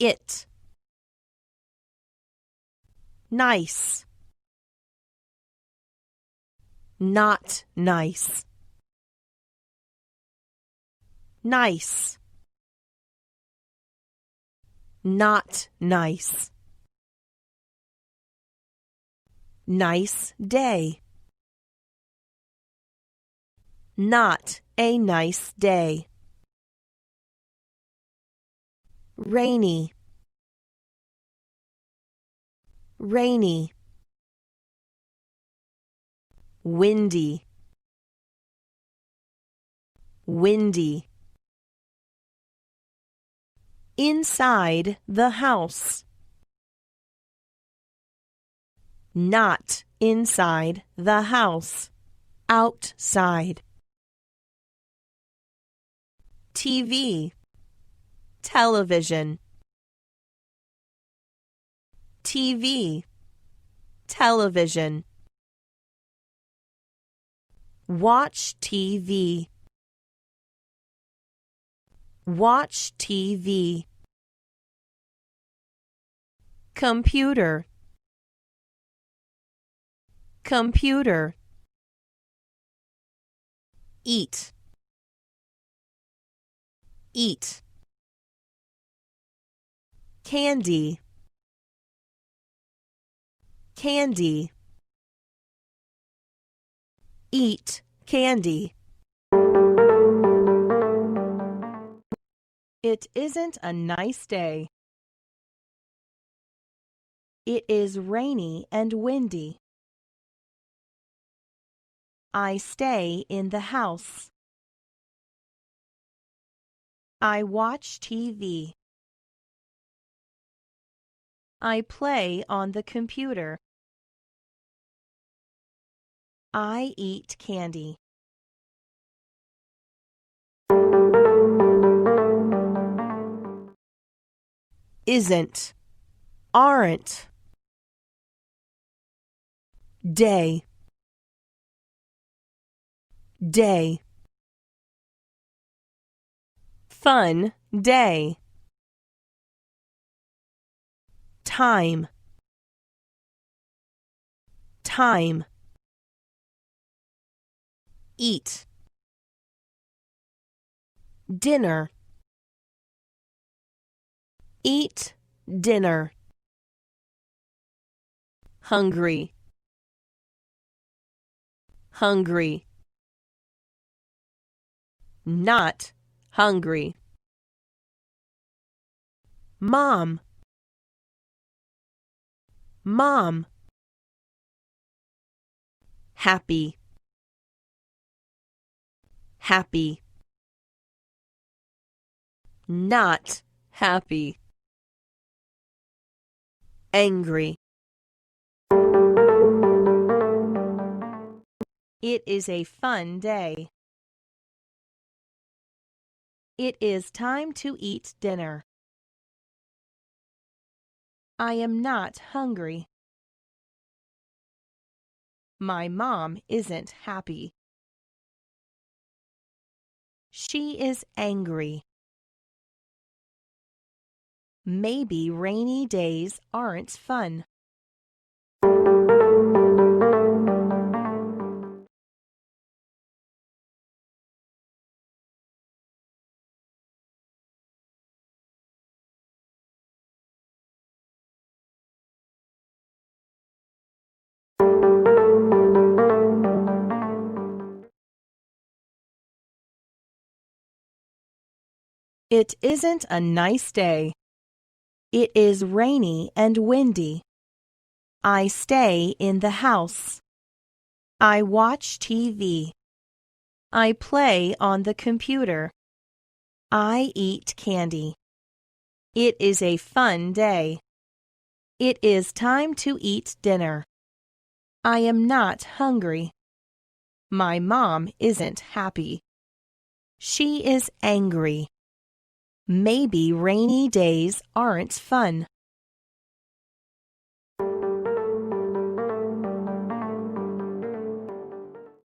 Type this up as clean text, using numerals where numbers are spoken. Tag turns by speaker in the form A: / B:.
A: it. Nice. Not nice. Nice. Not nice. Nice day. Not a nice day. Rainy. Rainy. Windy. Windy. Inside the house. Not inside the house. Outside. TV. Television. TV. Television. Watch TV. Watch TV. Computer. Computer. Eat. Eat. Candy. Candy. Eat candy. It isn't a nice day. It is rainy and windy. I stay in the house. I watch TV. I play on the computer. I eat candy. Isn't. Aren't. Day. Day. Fun day. Time. Time. Eat. Dinner. Eat dinner. Hungry. Hungry. Not hungry. Mom. Mom. Happy. Happy. Not happy. Angry. It is a fun day. It is time to eat dinner. I am not hungry. My mom isn't happy. She is angry. Maybe rainy days aren't fun. It isn't a nice day. It is rainy and windy. I stay in the house. I watch TV. I play on the computer. I eat candy. It is a fun day. It is time to eat dinner. I am not hungry. My mom isn't happy. She is angry. Maybe rainy days aren't fun.